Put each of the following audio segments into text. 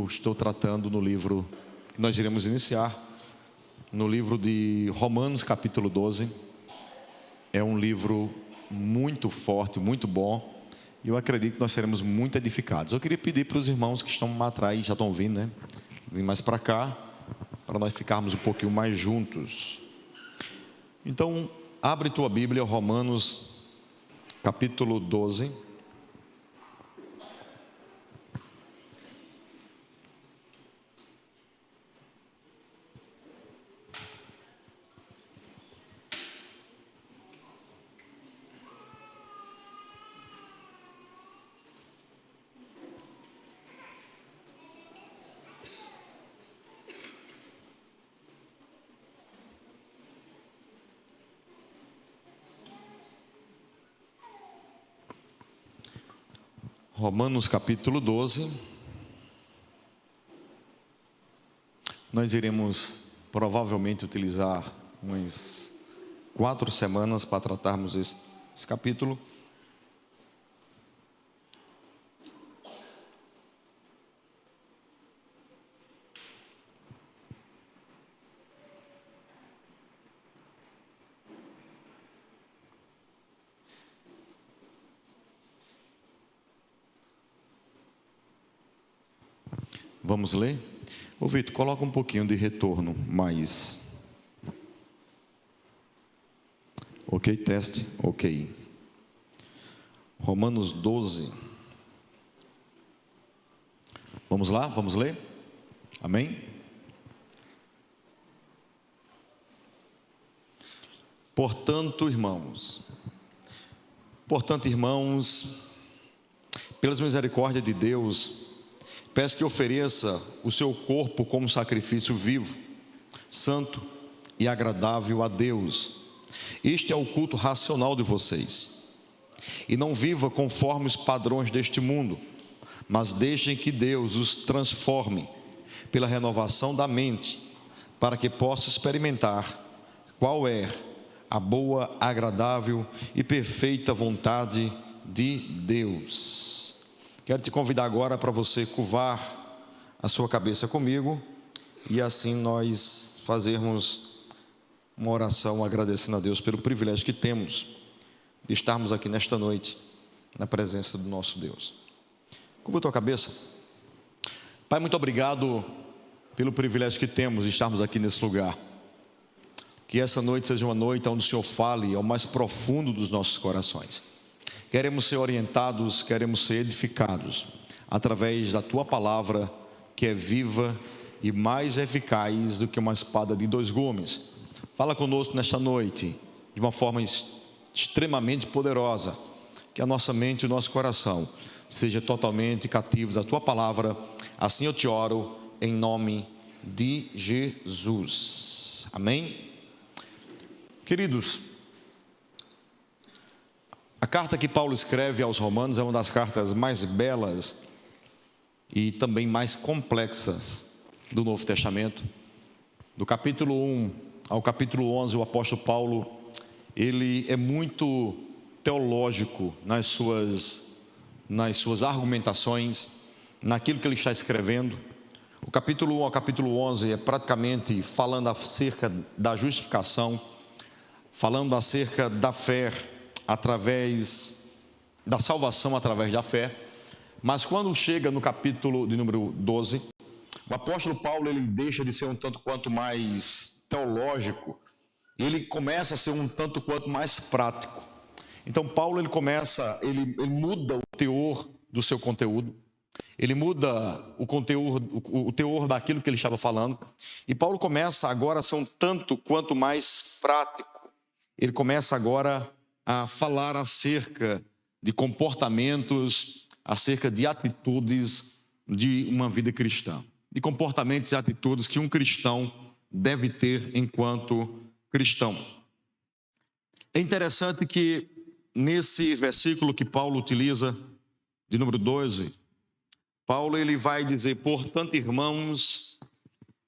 Estou tratando no livro que nós iremos iniciar, no livro de Romanos, capítulo 12. É um livro muito forte, muito bom, e eu acredito que nós seremos muito edificados. Eu queria pedir para os irmãos que estão lá atrás, já estão vindo, né? Vim mais para cá, para nós ficarmos um pouquinho mais juntos. Então, abre tua Bíblia, Romanos, capítulo 12. Romanos capítulo 12, nós iremos provavelmente utilizar umas 4 semanas para tratarmos esse capítulo. Vamos ler? Ô Vitor, coloca um pouquinho de retorno, mais. Ok, teste? Ok. Romanos 12. Vamos lá? Vamos ler? Amém? Portanto, irmãos, pelas misericórdias de Deus, peço que ofereça o seu corpo como sacrifício vivo, santo e agradável a Deus. Este é o culto racional de vocês. E não viva conforme os padrões deste mundo, mas deixem que Deus os transforme pela renovação da mente, para que possa experimentar qual é a boa, agradável e perfeita vontade de Deus. Quero te convidar agora para você curvar a sua cabeça comigo e assim nós fazermos uma oração agradecendo a Deus pelo privilégio que temos de estarmos aqui nesta noite na presença do nosso Deus. Curva a tua cabeça. Pai, muito obrigado pelo privilégio que temos de estarmos aqui nesse lugar. Que essa noite seja uma noite onde o Senhor fale ao mais profundo dos nossos corações. Queremos ser orientados, queremos ser edificados através da Tua palavra, que é viva e mais eficaz do que uma espada de 2 gumes. Fala conosco nesta noite de uma forma extremamente poderosa, que a nossa mente e o nosso coração sejam totalmente cativos à Tua palavra. Assim eu te oro em nome de Jesus. Amém? Queridos, a carta que Paulo escreve aos Romanos é uma das cartas mais belas e também mais complexas do Novo Testamento. Do capítulo 1 ao capítulo 11, o apóstolo Paulo, ele é muito teológico nas suas argumentações, naquilo que ele está escrevendo. O capítulo 1 ao capítulo 11 é praticamente falando acerca da justificação, falando acerca da fé, através da salvação através da fé. Mas quando chega no capítulo de número 12, o apóstolo Paulo, ele deixa de ser um tanto quanto mais teológico, ele começa a ser um tanto quanto mais prático. Então Paulo, ele muda o teor do seu conteúdo, ele muda o teor daquilo que ele estava falando, e Paulo começa agora a ser um tanto quanto mais prático. Ele começa agora a falar acerca de comportamentos, acerca de atitudes de uma vida cristã, de comportamentos e atitudes que um cristão deve ter enquanto cristão. É interessante que nesse versículo que Paulo utiliza, de número 12, Paulo ele vai dizer: portanto, irmãos,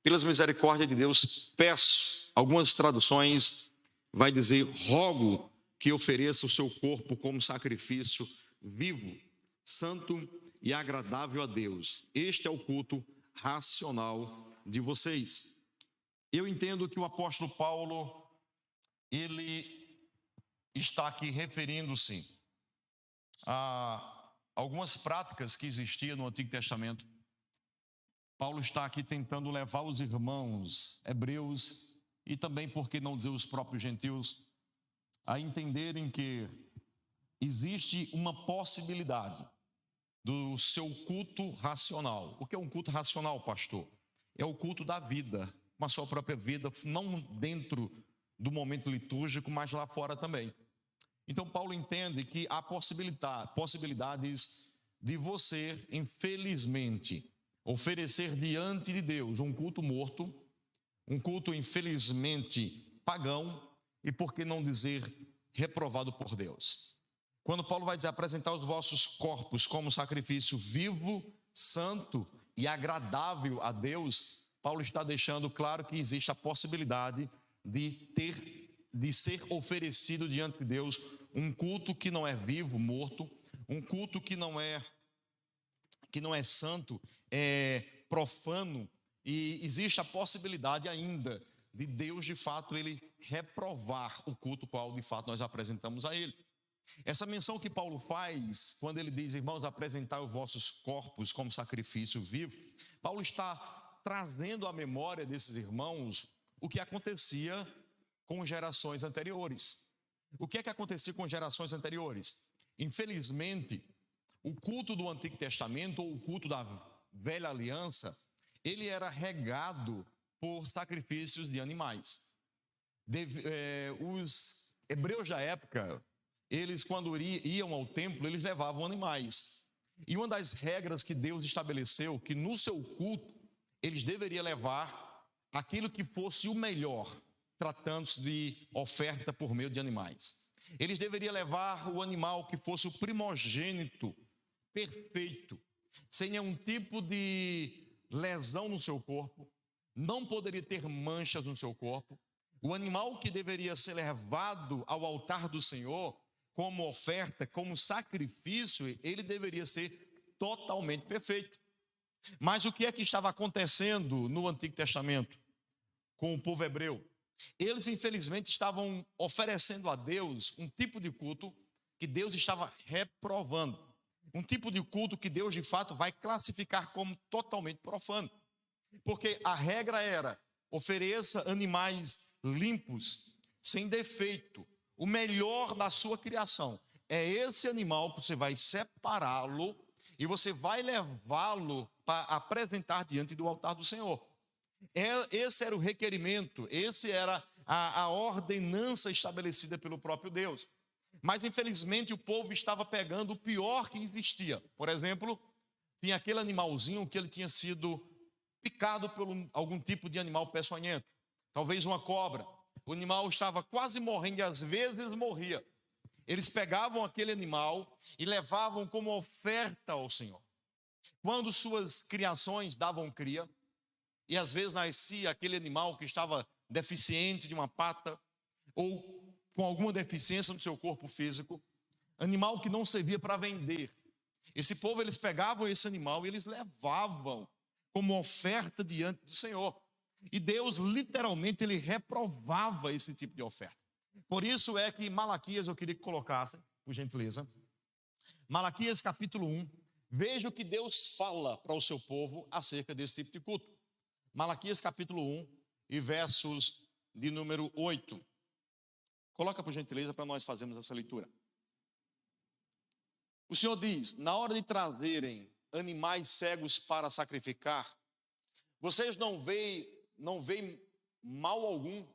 pelas misericórdias de Deus, peço. Algumas traduções vai dizer: rogo que ofereça o seu corpo como sacrifício vivo, santo e agradável a Deus. Este é o culto racional de vocês. Eu entendo que o apóstolo Paulo, ele está aqui referindo-se a algumas práticas que existiam no Antigo Testamento. Paulo está aqui tentando levar os irmãos hebreus e também, por que não dizer, os próprios gentios, a entenderem que existe uma possibilidade do seu culto racional. O que é um culto racional, pastor? É o culto da vida, com a sua própria vida, não dentro do momento litúrgico, mas lá fora também. Então Paulo entende que há possibilidades de você, infelizmente, oferecer diante de Deus um culto morto, um culto infelizmente pagão e, por que não dizer, reprovado por Deus. Quando Paulo vai dizer apresentar os vossos corpos como sacrifício vivo, santo e agradável a Deus, Paulo está deixando claro que existe a possibilidade de ser oferecido diante de Deus um culto que não é vivo, morto, um culto que não é santo, é profano, e existe a possibilidade ainda de Deus, de fato, ele reprovar o culto qual, de fato, nós apresentamos a ele. Essa menção que Paulo faz, quando ele diz, irmãos, apresentai os vossos corpos como sacrifício vivo, Paulo está trazendo à memória desses irmãos o que acontecia com gerações anteriores. O que é que acontecia com gerações anteriores? Infelizmente, o culto do Antigo Testamento, ou o culto da Velha Aliança, ele era regado por sacrifícios de animais. Os hebreus da época, eles quando iam ao templo, eles levavam animais. E uma das regras que Deus estabeleceu, que no seu culto, eles deveriam levar aquilo que fosse o melhor, tratando-se de oferta por meio de animais. Eles deveriam levar o animal que fosse o primogênito, perfeito, sem nenhum tipo de lesão no seu corpo, não poderia ter manchas no seu corpo. O animal que deveria ser levado ao altar do Senhor, como oferta, como sacrifício, ele deveria ser totalmente perfeito. Mas o que é que estava acontecendo no Antigo Testamento com o povo hebreu? Eles, infelizmente, estavam oferecendo a Deus um tipo de culto que Deus estava reprovando. Um tipo de culto que Deus, de fato, vai classificar como totalmente profano. Porque a regra era, ofereça animais limpos, sem defeito, o melhor da sua criação. É esse animal que você vai separá-lo e você vai levá-lo para apresentar diante do altar do Senhor. Esse era o requerimento, esse era a ordenança estabelecida pelo próprio Deus. Mas infelizmente o povo estava pegando o pior que existia. Por exemplo, tinha aquele animalzinho que ele tinha sido picado por algum tipo de animal peçonhento, talvez uma cobra. O animal estava quase morrendo e às vezes morria. Eles pegavam aquele animal e levavam como oferta ao Senhor. Quando suas criações davam cria, e às vezes nascia aquele animal que estava deficiente de uma pata, ou com alguma deficiência no seu corpo físico, animal que não servia para vender. Esse povo, eles pegavam esse animal e eles levavam como oferta diante do Senhor. E Deus, literalmente, ele reprovava esse tipo de oferta. Por isso é que Malaquias, eu queria que colocassem, por gentileza, Malaquias capítulo 1, veja o que Deus fala para o seu povo acerca desse tipo de culto. Malaquias capítulo 1 e versos de número 8. Coloca por gentileza para nós fazermos essa leitura. O Senhor diz, na hora de trazerem animais cegos para sacrificar, vocês não veem mal algum.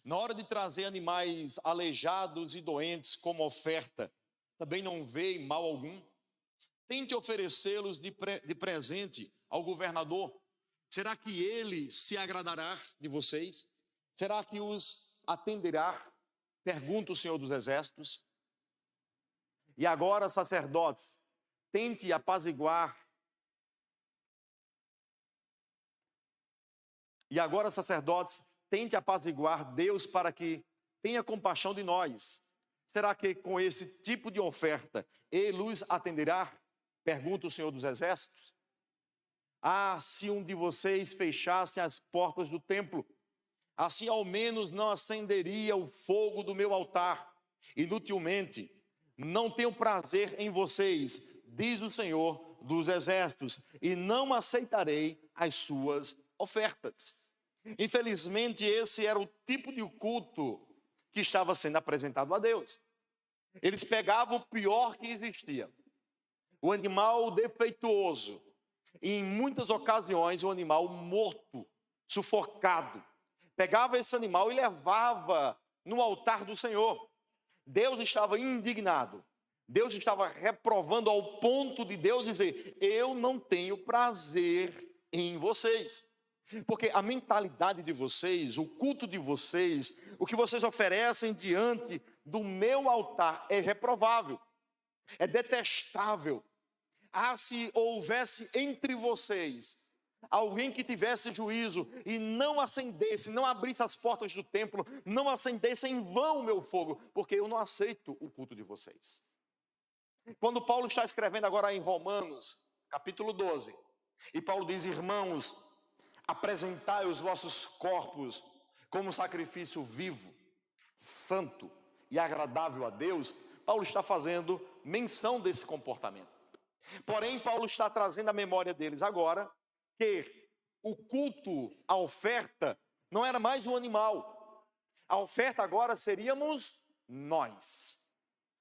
Na hora de trazer animais aleijados e doentes como oferta, também não veem mal algum. Tente oferecê-los de presente ao governador. Será que ele se agradará de vocês? Será que os atenderá? Pergunta o Senhor dos Exércitos. E agora, sacerdotes, tente apaziguar. E agora, sacerdotes, tente apaziguar Deus para que tenha compaixão de nós. Será que com esse tipo de oferta ele os atenderá? Pergunta o Senhor dos Exércitos. Ah, se um de vocês fechasse as portas do templo, assim ao menos não acenderia o fogo do meu altar. Inutilmente, não tenho prazer em vocês, diz o Senhor dos Exércitos, e não aceitarei as suas ofertas. Infelizmente, esse era o tipo de culto que estava sendo apresentado a Deus. Eles pegavam o pior que existia, o animal defeituoso, e em muitas ocasiões o animal morto, sufocado. Pegava esse animal e levava no altar do Senhor. Deus estava indignado. Deus estava reprovando ao ponto de Deus dizer: eu não tenho prazer em vocês. Porque a mentalidade de vocês, o culto de vocês, o que vocês oferecem diante do meu altar é reprovável, é detestável. Ah, se houvesse entre vocês alguém que tivesse juízo e não acendesse, não abrisse as portas do templo, não acendesse em vão o meu fogo, porque eu não aceito o culto de vocês. Quando Paulo está escrevendo agora em Romanos, capítulo 12, e Paulo diz: irmãos, apresentai os vossos corpos como sacrifício vivo, santo e agradável a Deus, Paulo está fazendo menção desse comportamento. Porém, Paulo está trazendo à memória deles agora que o culto, a oferta, não era mais um animal. A oferta agora seríamos nós.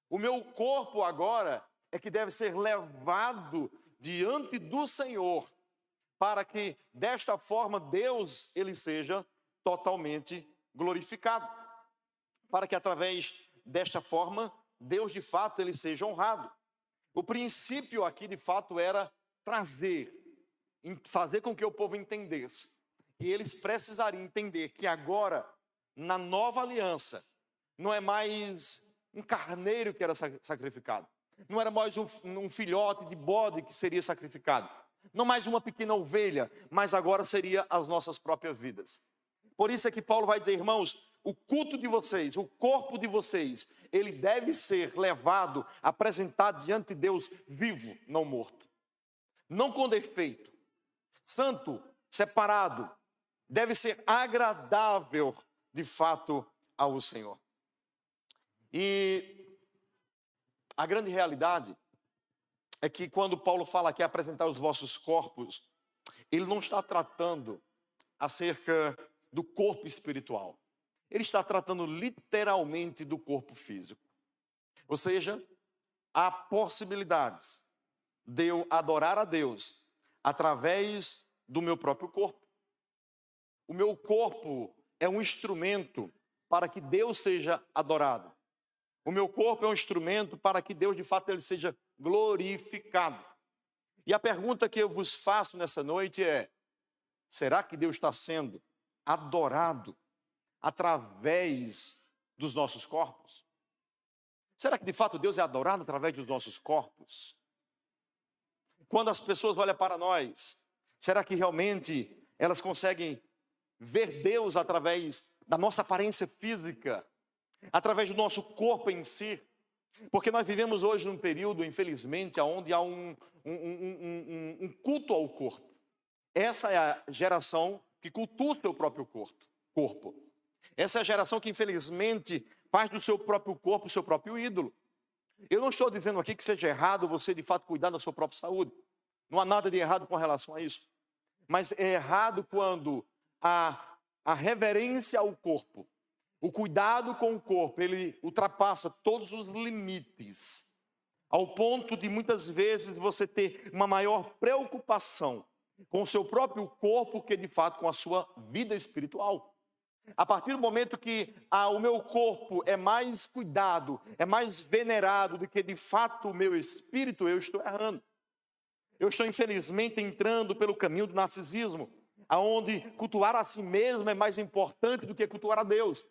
O meu corpo agora é que deve ser levado diante do Senhor, para que desta forma Deus ele seja totalmente glorificado. Para que através desta forma Deus de fato ele seja honrado. O princípio aqui de fato era fazer com que o povo entendesse que eles precisariam entender que agora, na nova aliança, não é mais um carneiro que era sacrificado, não era mais um filhote de bode que seria sacrificado, não mais uma pequena ovelha, mas agora seria as nossas próprias vidas. Por isso é que Paulo vai dizer: irmãos, o culto de vocês, o corpo de vocês, ele deve ser levado, apresentado diante de Deus vivo, não morto, não com defeito, santo, separado, deve ser agradável de fato ao Senhor. E a grande realidade é que quando Paulo fala que apresentar os vossos corpos, ele não está tratando acerca do corpo espiritual. Ele está tratando literalmente do corpo físico. Ou seja, há possibilidades de eu adorar a Deus através do meu próprio corpo. O meu corpo é um instrumento para que Deus seja adorado. O meu corpo é um instrumento para que Deus de fato ele seja glorificado. E a pergunta que eu vos faço nessa noite é: será que Deus está sendo adorado através dos nossos corpos? Será que de fato Deus é adorado através dos nossos corpos? Quando as pessoas olham para nós, será que realmente elas conseguem ver Deus através da nossa aparência física, através do nosso corpo em si? Porque nós vivemos hoje num período, infelizmente, onde há um culto ao corpo. Essa é a geração que cultua o seu próprio corpo. Essa é a geração que, infelizmente, faz do seu próprio corpo o seu próprio ídolo. Eu não estou dizendo aqui que seja errado você, de fato, cuidar da sua própria saúde. Não há nada de errado com relação a isso. Mas é errado quando a reverência ao corpo, o cuidado com o corpo, ele ultrapassa todos os limites, ao ponto de muitas vezes você ter uma maior preocupação com o seu próprio corpo que de fato com a sua vida espiritual. A partir do momento que o meu corpo é mais cuidado, é mais venerado do que de fato o meu espírito, eu estou errando. Eu estou infelizmente entrando pelo caminho do narcisismo, aonde cultuar a si mesmo é mais importante do que cultuar a Deus.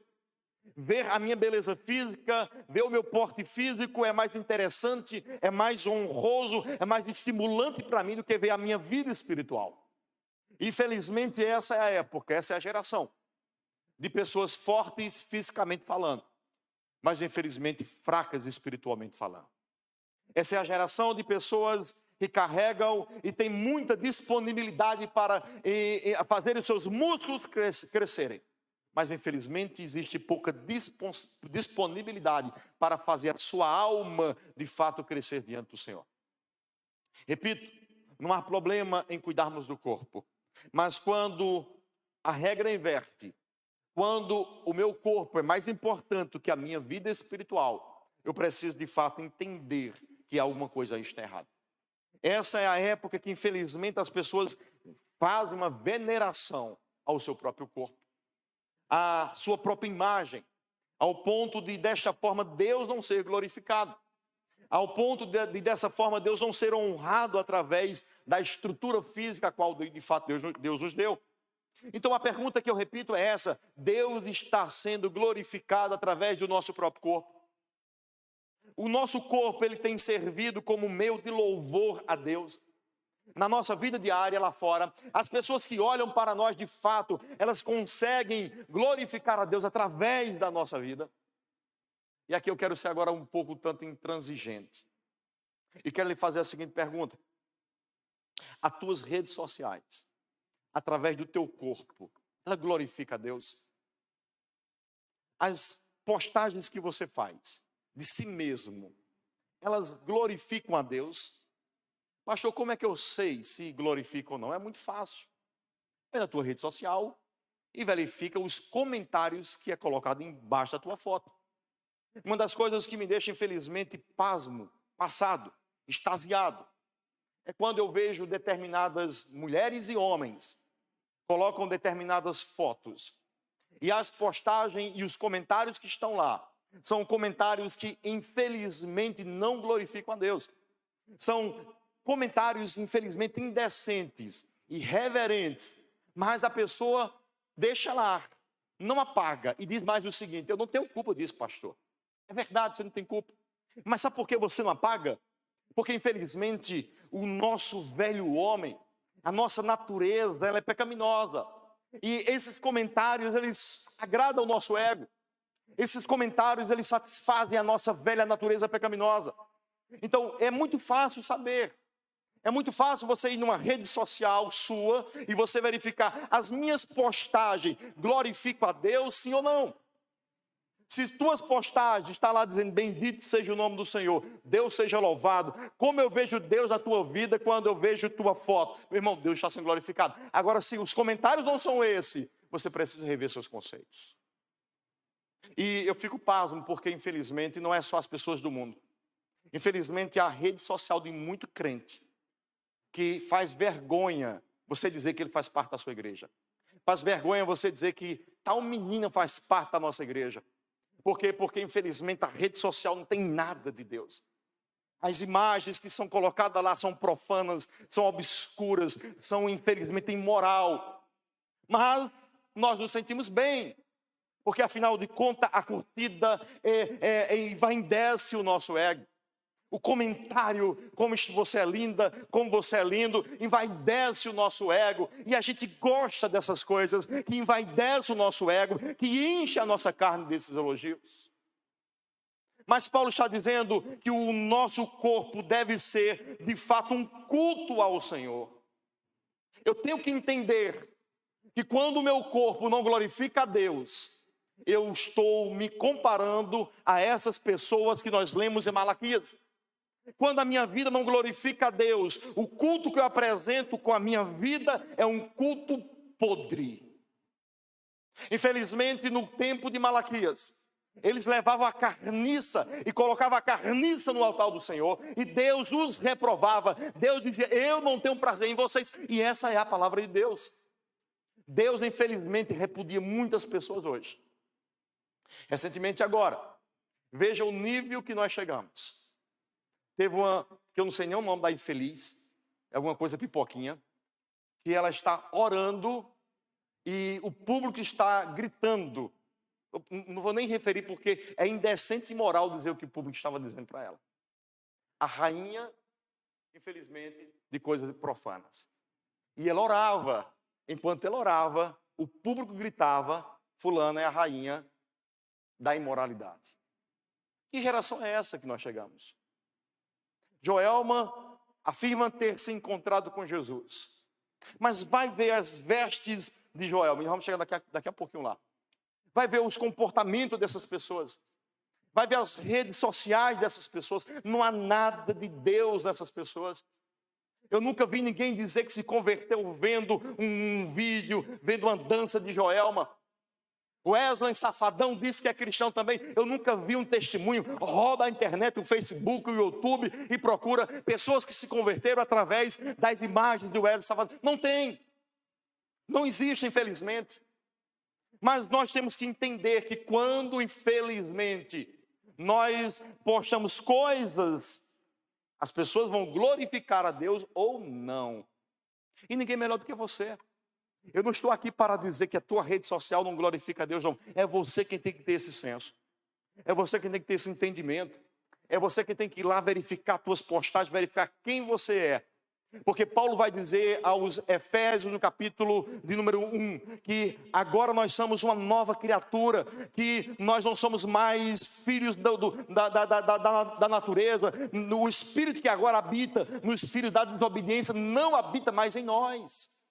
Ver a minha beleza física, ver o meu porte físico é mais interessante, é mais honroso, é mais estimulante para mim do que ver a minha vida espiritual. Infelizmente essa é a época, essa é a geração de pessoas fortes fisicamente falando, mas infelizmente fracas espiritualmente falando. Essa é a geração de pessoas que carregam e têm muita disponibilidade para fazer os seus músculos crescerem. Mas, infelizmente, existe pouca disponibilidade para fazer a sua alma, de fato, crescer diante do Senhor. Repito, não há problema em cuidarmos do corpo. Mas quando a regra inverte, quando o meu corpo é mais importante do que a minha vida espiritual, eu preciso, de fato, entender que alguma coisa aí está errada. Essa é a época que, infelizmente, as pessoas fazem uma veneração ao seu próprio corpo, à sua própria imagem, ao ponto de, desta forma, Deus não ser glorificado, ao ponto de dessa forma, Deus não ser honrado através da estrutura física a qual, de fato, Deus nos deu. Então, a pergunta que eu repito é essa: Deus está sendo glorificado através do nosso próprio corpo? O nosso corpo, ele tem servido como meio de louvor a Deus. Na nossa vida diária lá fora, as pessoas que olham para nós, de fato, elas conseguem glorificar a Deus através da nossa vida. E aqui eu quero ser agora um pouco tanto intransigente. E quero lhe fazer a seguinte pergunta: as tuas redes sociais, através do teu corpo, ela glorifica a Deus? As postagens que você faz de si mesmo, elas glorificam a Deus? Pastor, como é que eu sei se glorifica ou não? É muito fácil. Vai na tua rede social e verifica os comentários que é colocado embaixo da tua foto. Uma das coisas que me deixa, infelizmente, pasmo, passado, extasiado, é quando eu vejo determinadas mulheres e homens colocam determinadas fotos, e as postagens e os comentários que estão lá são comentários que, infelizmente, não glorificam a Deus. São comentários, infelizmente, indecentes, irreverentes, mas a pessoa deixa lá, não apaga e diz mais o seguinte: eu não tenho culpa disso, pastor. É verdade, você não tem culpa. Mas sabe por que você não apaga? Porque, infelizmente, o nosso velho homem, a nossa natureza, ela é pecaminosa. E esses comentários, eles agradam o nosso ego. Esses comentários, eles satisfazem a nossa velha natureza pecaminosa. Então, é muito fácil saber. É muito fácil você ir numa rede social sua e você verificar: as minhas postagens glorificam a Deus, sim ou não? Se tuas postagens estão lá dizendo bendito seja o nome do Senhor, Deus seja louvado, como eu vejo Deus na tua vida quando eu vejo tua foto, meu irmão, Deus está sendo glorificado. Agora, se os comentários não são esses, você precisa rever seus conceitos. E eu fico pasmo porque, infelizmente, não é só as pessoas do mundo. Infelizmente, a rede social de muito crente que faz vergonha você dizer que ele faz parte da sua igreja. Faz vergonha você dizer que tal menina faz parte da nossa igreja. Por quê? Porque, infelizmente, a rede social não tem nada de Deus. As imagens que são colocadas lá são profanas, são obscuras, são, infelizmente, imoral. Mas nós nos sentimos bem, porque, afinal de contas, a curtida envaidece o nosso ego. O comentário, como você é linda, como você é lindo, envaidece o nosso ego. E a gente gosta dessas coisas que envaidece o nosso ego, que enche a nossa carne desses elogios. Mas Paulo está dizendo que o nosso corpo deve ser, de fato, um culto ao Senhor. Eu tenho que entender que quando o meu corpo não glorifica a Deus, eu estou me comparando a essas pessoas que nós lemos em Malaquias. Quando a minha vida não glorifica a Deus, o culto que eu apresento com a minha vida é um culto podre. Infelizmente, no tempo de Malaquias, eles levavam a carniça e colocavam a carniça no altar do Senhor, e Deus os reprovava. Deus dizia: eu não tenho prazer em vocês. E essa é a palavra de Deus. Deus, infelizmente, repudia muitas pessoas hoje. Recentemente agora, veja o nível que nós chegamos. Teve uma, que eu não sei nem o nome da infeliz, é alguma coisa pipoquinha, que ela está orando e o público está gritando. Eu não vou nem referir porque é indecente e imoral dizer o que o público estava dizendo para ela. A rainha, infelizmente, de coisas profanas. E ela orava. Enquanto ela orava, o público gritava: fulana é a rainha da imoralidade. Que geração é essa que nós chegamos? Joelma afirma ter se encontrado com Jesus, mas vai ver as vestes de Joelma, e vamos chegar daqui a pouquinho lá. Vai ver os comportamentos dessas pessoas, vai ver as redes sociais dessas pessoas. Não há nada de Deus nessas pessoas. Eu nunca vi ninguém dizer que se converteu vendo um vídeo, vendo uma dança de Joelma. O Wesley Safadão disse que é cristão também. Eu nunca vi um testemunho. Roda a internet, o Facebook, o YouTube e procura pessoas que se converteram através das imagens do Wesley Safadão. Não tem. Não existe, infelizmente. Mas nós temos que entender que quando, infelizmente, nós postamos coisas, as pessoas vão glorificar a Deus ou não. E ninguém melhor do que você. Eu não estou aqui para dizer que a tua rede social não glorifica a Deus, não. É você quem tem que ter esse senso. É você quem tem que ter esse entendimento. É você quem tem que ir lá verificar as tuas postagens, verificar quem você é. Porque Paulo vai dizer aos Efésios, no capítulo de número 1, que agora nós somos uma nova criatura, que nós não somos mais filhos da natureza. O Espírito que agora habita nos filhos da desobediência não habita mais em nós.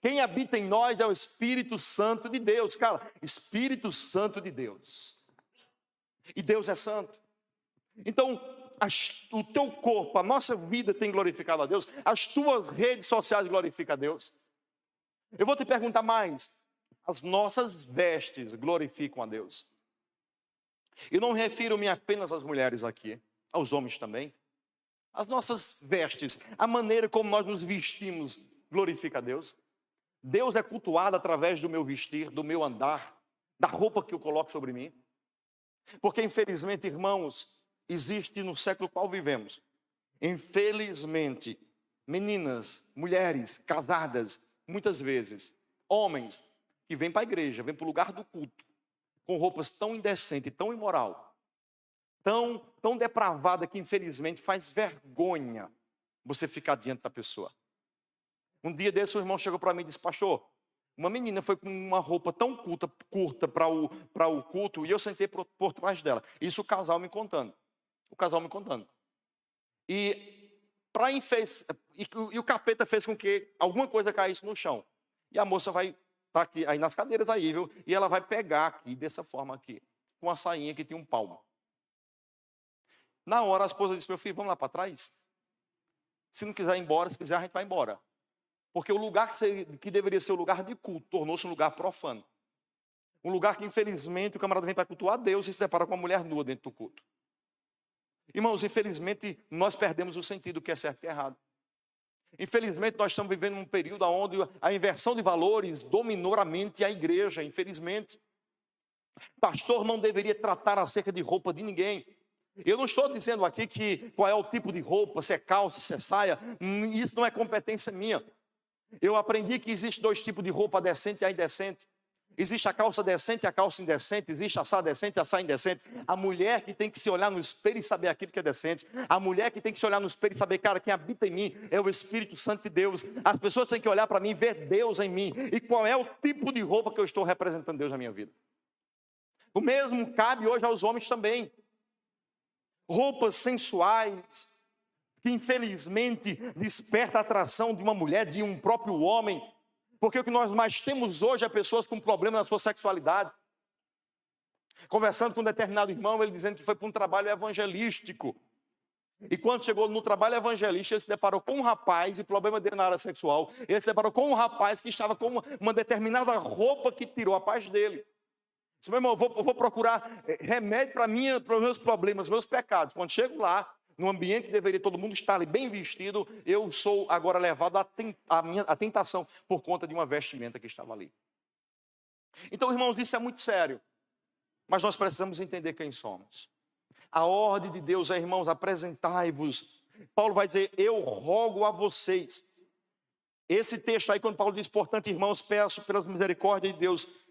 Quem habita em nós é o Espírito Santo de Deus. Cara, Espírito Santo de Deus. E Deus é santo. Então, o teu corpo, a nossa vida tem glorificado a Deus. As tuas redes sociais glorificam a Deus. Eu vou te perguntar mais. As nossas vestes glorificam a Deus. Eu não refiro-me apenas às mulheres aqui, aos homens também. As nossas vestes, a maneira como nós nos vestimos, glorifica a Deus. Deus é cultuado através do meu vestir, do meu andar, da roupa que eu coloco sobre mim. Porque infelizmente, irmãos, existe no século qual vivemos, infelizmente, meninas, mulheres casadas, muitas vezes, homens que vêm para a igreja, vêm para o lugar do culto, com roupas tão indecentes, tão imoral, tão depravada, que infelizmente faz vergonha você ficar diante da pessoa. Um dia desse, o irmão chegou para mim e disse: pastor, uma menina foi com uma roupa tão curta para o culto, e eu sentei por trás dela. Isso o casal me contando. E o capeta fez com que alguma coisa caísse no chão. E a moça vai estar aqui, aí nas cadeiras aí, viu? E ela vai pegar aqui, dessa forma aqui, com a sainha que tinha um palmo. Na hora a esposa disse: meu filho, vamos lá para trás? Se não quiser ir embora, se quiser a gente vai embora. Porque o lugar que deveria ser o lugar de culto tornou-se um lugar profano. Um lugar que, infelizmente, o camarada vem para cultuar a Deus e se depara com uma mulher nua dentro do culto. Irmãos, infelizmente, nós perdemos o sentido do que é certo e errado. Infelizmente, nós estamos vivendo um período onde a inversão de valores dominou a mente e a igreja, infelizmente. Pastor não deveria tratar acerca de roupa de ninguém. Eu não estou dizendo aqui qual é o tipo de roupa, se é calça, se é saia. Isso não é competência minha. Eu aprendi que existe dois tipos de roupa, decente e a indecente. Existe a calça decente e a calça indecente. Existe a saia decente e a saia indecente. A mulher que tem que se olhar no espelho e saber aquilo que é decente. A mulher que tem que se olhar no espelho e saber, cara, quem habita em mim é o Espírito Santo de Deus. As pessoas têm que olhar para mim e ver Deus em mim. E qual é o tipo de roupa que eu estou representando Deus na minha vida. O mesmo cabe hoje aos homens também. Roupas sensuais, que infelizmente desperta a atração de uma mulher, de um próprio homem, porque o que nós mais temos hoje é pessoas com problema na sua sexualidade. Conversando com um determinado irmão, ele dizendo que foi para um trabalho evangelístico, e quando chegou no trabalho evangelístico, ele se deparou com um rapaz, e o problema dele na área sexual, ele se deparou com um rapaz que estava com uma determinada roupa que tirou a paz dele. Disse: meu irmão, eu vou procurar remédio para os meus problemas, meus pecados. Quando chego lá, no ambiente que deveria todo mundo estar ali bem vestido, eu sou agora levado à tentação por conta de uma vestimenta que estava ali. Então, irmãos, isso é muito sério. Mas nós precisamos entender quem somos. A ordem de Deus é, irmãos, apresentai-vos. Paulo vai dizer: eu rogo a vocês. Esse texto aí, quando Paulo diz: portanto, irmãos, peço pelas misericórdias de Deus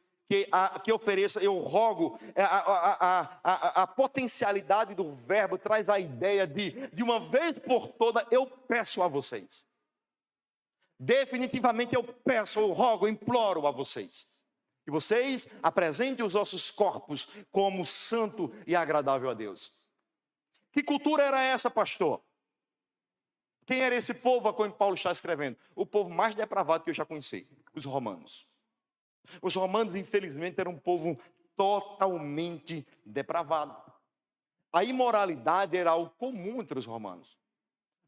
que ofereça, eu rogo, a potencialidade do verbo traz a ideia de uma vez por toda, eu peço a vocês. Definitivamente eu peço, eu rogo, eu imploro a vocês. Que vocês apresentem os vossos corpos como santo e agradável a Deus. Que cultura era essa, pastor? Quem era esse povo a quem Paulo está escrevendo? O povo mais depravado que eu já conheci, os romanos. Os romanos, infelizmente, eram um povo totalmente depravado. A imoralidade era algo comum entre os romanos.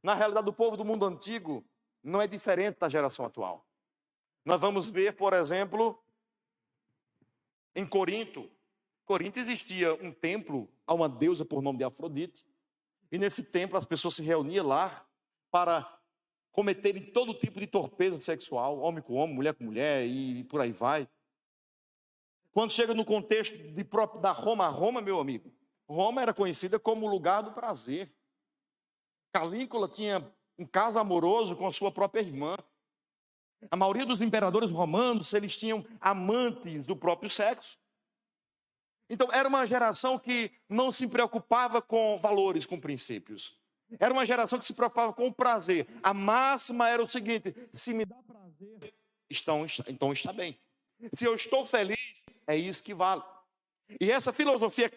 Na realidade, o povo do mundo antigo não é diferente da geração atual. Nós vamos ver, por exemplo, em Corinto. Corinto existia um templo a uma deusa por nome de Afrodite. E nesse templo as pessoas se reuniam lá para cometerem todo tipo de torpeza sexual, homem com homem, mulher com mulher e por aí vai. Quando chega no contexto da Roma, meu amigo, Roma era conhecida como o lugar do prazer. Calígula tinha um caso amoroso com a sua própria irmã. A maioria dos imperadores romanos, eles tinham amantes do próprio sexo. Então, era uma geração que não se preocupava com valores, com princípios. Era uma geração que se preocupava com o prazer. A máxima era o seguinte: se me dá prazer, então está bem. Se eu estou feliz, é isso que vale. E essa filosofia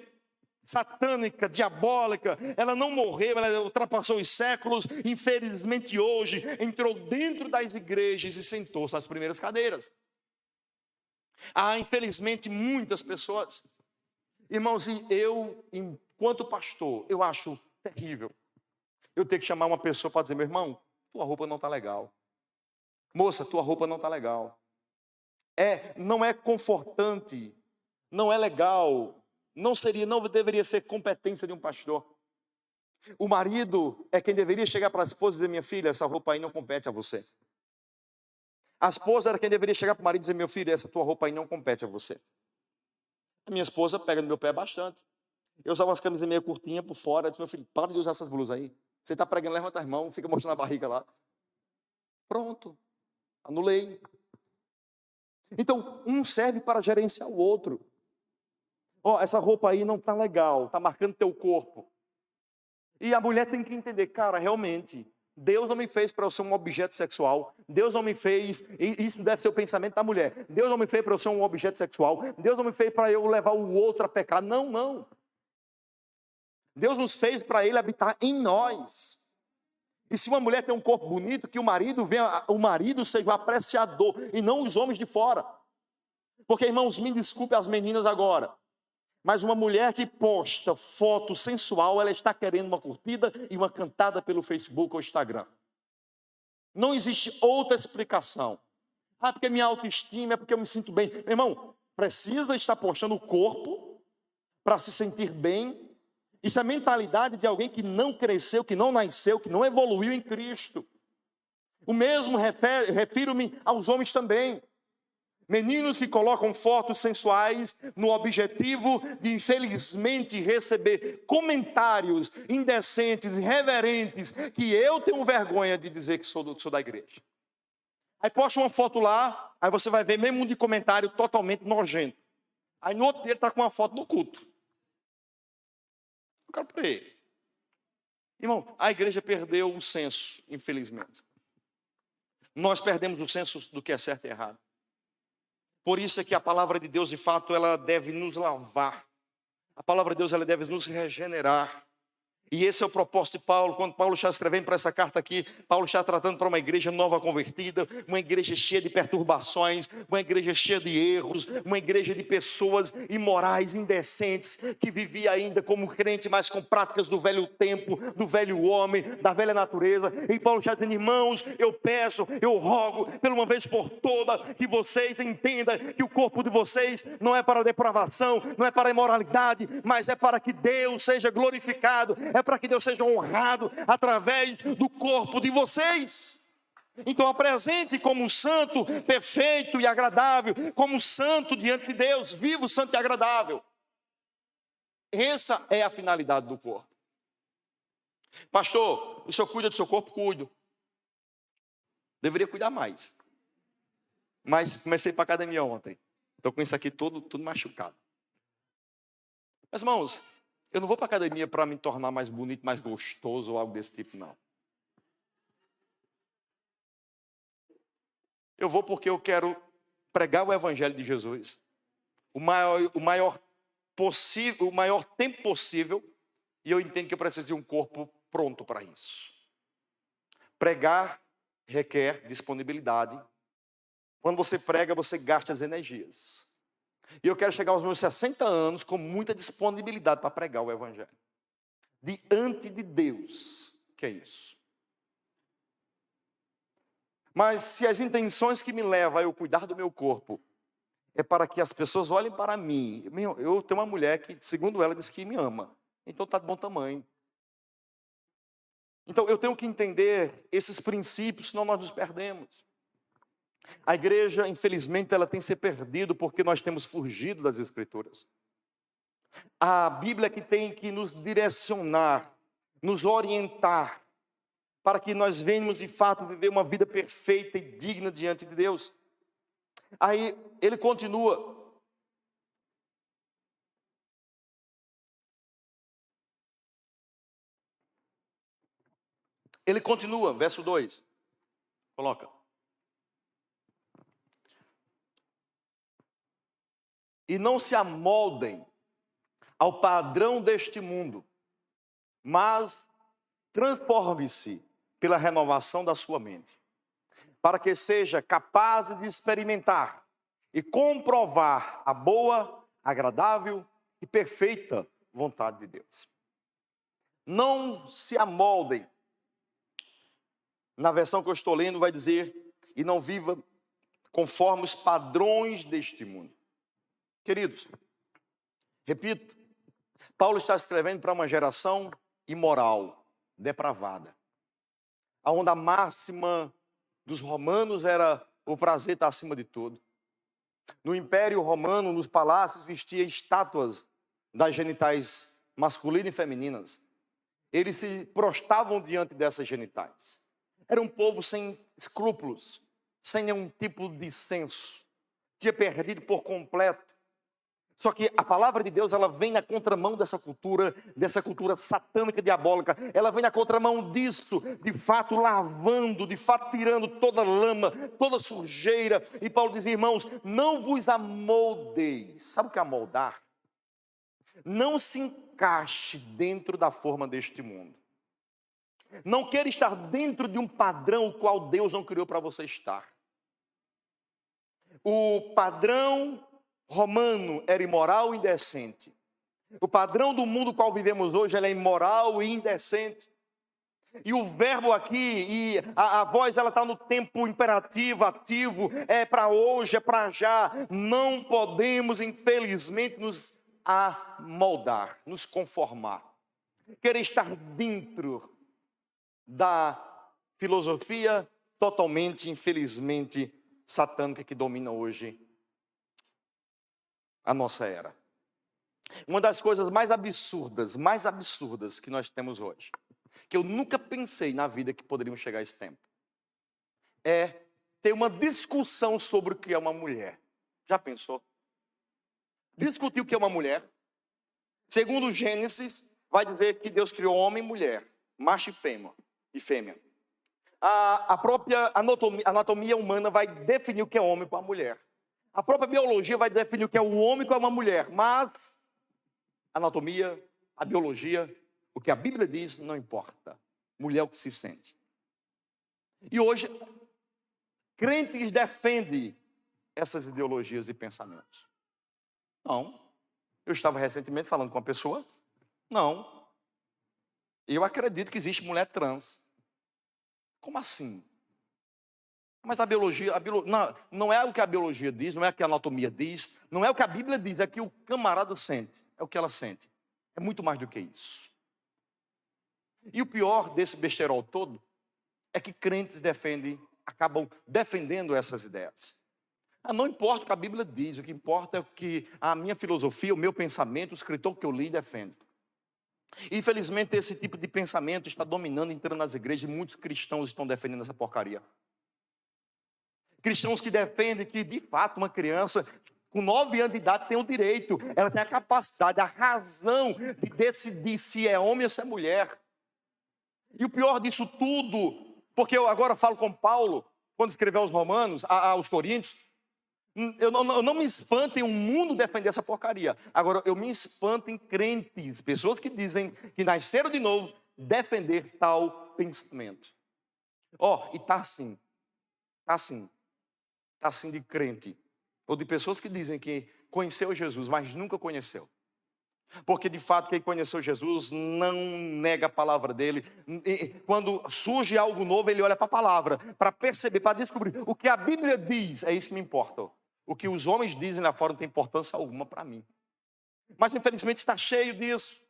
satânica, diabólica, ela não morreu, ela ultrapassou os séculos. Infelizmente hoje entrou dentro das igrejas e sentou-se nas primeiras cadeiras. Há infelizmente muitas pessoas, irmãos, e eu, enquanto pastor, eu acho terrível eu ter que chamar uma pessoa para dizer: meu irmão, tua roupa não está legal. Moça, tua roupa não está legal. Não é confortante, não é legal. Não deveria ser competência de um pastor. O marido é quem deveria chegar para a esposa e dizer: minha filha, essa roupa aí não compete a você. A esposa era quem deveria chegar para o marido e dizer: meu filho, essa tua roupa aí não compete a você. A minha esposa pega no meu pé bastante. Eu usava umas camisas meio curtinhas por fora. Eu disse: meu filho, para de usar essas blusas aí. Você está pregando, levanta as mãos, fica mostrando a barriga lá. Pronto, anulei. Então, um serve para gerenciar o outro. Essa roupa aí não está legal, está marcando teu corpo. E a mulher tem que entender: cara, realmente, Deus não me fez para eu ser um objeto sexual. Deus não me fez, isso deve ser o pensamento da mulher. Deus não me fez para eu ser um objeto sexual. Deus não me fez para eu levar o outro a pecar. Não, não. Deus nos fez para Ele habitar em nós. E se uma mulher tem um corpo bonito, que o marido seja o apreciador e não os homens de fora. Porque, irmãos, me desculpe as meninas agora, mas uma mulher que posta foto sensual, ela está querendo uma curtida e uma cantada pelo Facebook ou Instagram. Não existe outra explicação. Porque minha autoestima, é porque eu me sinto bem. Meu irmão, precisa estar postando o corpo para se sentir bem. Isso é a mentalidade de alguém que não cresceu, que não nasceu, que não evoluiu em Cristo. O mesmo refiro-me aos homens também. Meninos que colocam fotos sensuais no objetivo de, infelizmente, receber comentários indecentes, irreverentes, que eu tenho vergonha de dizer que sou da igreja. Aí posta uma foto lá, aí você vai ver mesmo um de comentário totalmente nojento. Aí no outro dia ele está com uma foto do culto. Eu quero para ele. Irmão, a igreja perdeu o senso, infelizmente. Nós perdemos o senso do que é certo e errado. Por isso é que a palavra de Deus, de fato, ela deve nos lavar. A palavra de Deus, ela deve nos regenerar. E esse é o propósito de Paulo. Quando Paulo está escrevendo para essa carta aqui, Paulo está tratando para uma igreja nova convertida, uma igreja cheia de perturbações, uma igreja cheia de erros, uma igreja de pessoas imorais, indecentes, que vivia ainda como crente, mas com práticas do velho tempo, do velho homem, da velha natureza. E Paulo está dizendo: irmãos, eu peço, eu rogo, pela uma vez por toda, que vocês entendam que o corpo de vocês não é para depravação, não é para imoralidade, mas é para que Deus seja glorificado, é para que Deus seja honrado através do corpo de vocês. Então apresente como santo, perfeito e agradável, como santo diante de Deus, vivo, santo e agradável. Essa é a finalidade do corpo. Pastor, o senhor cuida do seu corpo? Cuido. Deveria cuidar mais. Mas comecei para a academia ontem. Estou com isso aqui tudo machucado. Mas, irmãos, eu não vou para a academia para me tornar mais bonito, mais gostoso ou algo desse tipo, não. Eu vou porque eu quero pregar o evangelho de Jesus o maior tempo possível, e eu entendo que eu preciso de um corpo pronto para isso. Pregar requer disponibilidade. Quando você prega, você gasta as energias. E eu quero chegar aos meus 60 anos com muita disponibilidade para pregar o Evangelho. Diante de Deus, que é isso. Mas se as intenções que me levam a eu cuidar do meu corpo é para que as pessoas olhem para mim. Eu tenho uma mulher que, segundo ela, diz que me ama. Então está de bom tamanho. Então eu tenho que entender esses princípios, senão nós nos perdemos. A igreja, infelizmente, ela tem se perdido porque nós temos fugido das Escrituras. A Bíblia que tem que nos direcionar, nos orientar, para que nós venhamos de fato viver uma vida perfeita e digna diante de Deus. Aí ele continua. Ele continua, verso 2. Coloca. E não se amoldem ao padrão deste mundo, mas transforme-se pela renovação da sua mente, para que seja capaz de experimentar e comprovar a boa, agradável e perfeita vontade de Deus. Não se amoldem. Na versão que eu estou lendo vai dizer, e não viva conforme os padrões deste mundo. Queridos, repito, Paulo está escrevendo para uma geração imoral, depravada, onde a máxima dos romanos era o prazer estar acima de tudo. No Império Romano, nos palácios, existiam estátuas das genitais masculinas e femininas. Eles se prostravam diante dessas genitais. Era um povo sem escrúpulos, sem nenhum tipo de senso. Tinha perdido por completo. Só que a palavra de Deus, ela vem na contramão dessa cultura satânica, diabólica. Ela vem na contramão disso, de fato lavando, de fato tirando toda lama, toda sujeira. E Paulo diz, irmãos, não vos amoldeis. Sabe o que é amoldar? Não se encaixe dentro da forma deste mundo. Não queira estar dentro de um padrão o qual Deus não criou para você estar. O padrão romano era imoral e indecente. O padrão do mundo qual vivemos hoje é imoral e indecente. E o verbo aqui, e a voz, ela está no tempo imperativo, ativo, é para hoje, é para já. Não podemos, infelizmente, nos amoldar, nos conformar. Querer estar dentro da filosofia totalmente, infelizmente, satânica que domina hoje a nossa era. Uma das coisas mais absurdas que nós temos hoje, que eu nunca pensei na vida que poderíamos chegar a esse tempo, é ter uma discussão sobre o que é uma mulher. Já pensou? Discutir o que é uma mulher? Segundo Gênesis, vai dizer que Deus criou homem e mulher, macho e fêmea. A própria anatomia humana vai definir o que é homem com a mulher. A própria biologia vai definir o que é um homem com uma mulher. Mas a anatomia, a biologia, o que a Bíblia diz, não importa. Mulher é o que se sente. E hoje, crentes defendem essas ideologias e pensamentos. Não. Eu estava recentemente falando com uma pessoa. Não. Eu acredito que existe mulher trans. Como assim? Mas a biologia não é o que a biologia diz, não é o que a anatomia diz, não é o que a Bíblia diz, é o que o camarada sente, é o que ela sente. É muito mais do que isso. E o pior desse besterol todo é que crentes acabam defendendo essas ideias. Não importa o que a Bíblia diz, o que importa é o que a minha filosofia, o meu pensamento, o escritor que eu li defende. Infelizmente esse tipo de pensamento está dominando, entrando nas igrejas, e muitos cristãos estão defendendo essa porcaria. Cristãos que defendem que, de fato, uma criança com 9 anos de idade tem o direito, ela tem a capacidade, a razão de decidir se é homem ou se é mulher. E o pior disso tudo, porque eu agora falo com Paulo, quando escreveu aos Romanos, aos Coríntios, eu não me espanto em um mundo defender essa porcaria. Agora, eu me espanto em crentes, pessoas que dizem que nasceram de novo, defender tal pensamento. E tá assim, tá assim de crente, ou de pessoas que dizem que conheceu Jesus, mas nunca conheceu. Porque de fato quem conheceu Jesus não nega a palavra dele. E quando surge algo novo, ele olha para a palavra, para perceber, para descobrir o que a Bíblia diz. É isso que me importa. O que os homens dizem lá fora não tem importância alguma para mim. Mas infelizmente está cheio disso,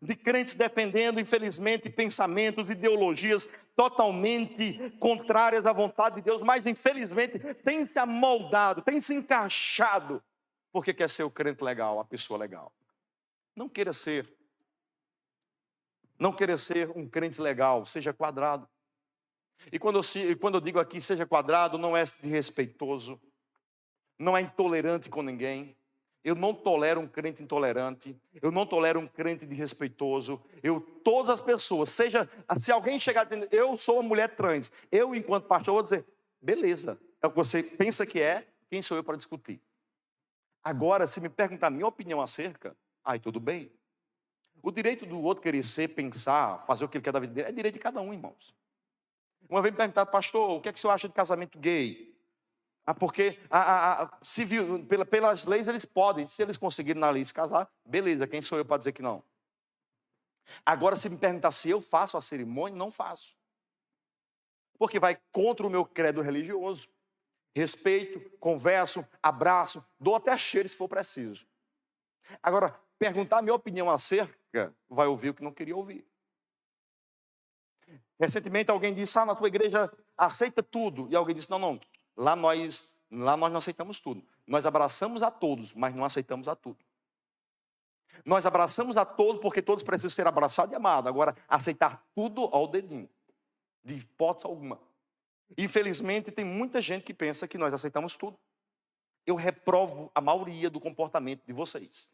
de crentes defendendo, infelizmente, pensamentos, ideologias totalmente contrárias à vontade de Deus, mas infelizmente tem se amoldado, tem se encaixado, porque quer ser o crente legal, a pessoa legal. Não queira ser um crente legal, seja quadrado. E quando eu digo aqui seja quadrado, não é desrespeitoso, não é intolerante com ninguém. Eu não tolero um crente intolerante, eu não tolero um crente desrespeitoso. Todas as pessoas, se alguém chegar dizendo, eu sou uma mulher trans, eu enquanto pastor vou dizer, beleza, é o que você pensa que é, quem sou eu para discutir? Agora, se me perguntar a minha opinião acerca, aí tudo bem. O direito do outro querer ser, pensar, fazer o que ele quer da vida dele, é direito de cada um, irmãos. Uma vez me perguntaram, pastor, o que é que o senhor acha de casamento gay? Porque civil, pelas leis eles podem, se eles conseguirem na lei se casar, beleza, quem sou eu para dizer que não? Agora, se me perguntar se eu faço a cerimônia, não faço. Porque vai contra o meu credo religioso. Respeito, converso, abraço, dou até cheiro se for preciso. Agora, perguntar a minha opinião acerca, vai ouvir o que não queria ouvir. Recentemente alguém disse, na tua igreja aceita tudo. E alguém disse, não, lá nós não aceitamos tudo. Nós abraçamos a todos, mas não aceitamos a tudo. Nós abraçamos a todos porque todos precisam ser abraçados e amados. Agora, aceitar tudo ao dedinho, de hipótese alguma. Infelizmente, tem muita gente que pensa que nós aceitamos tudo. Eu reprovo a maioria do comportamento de vocês.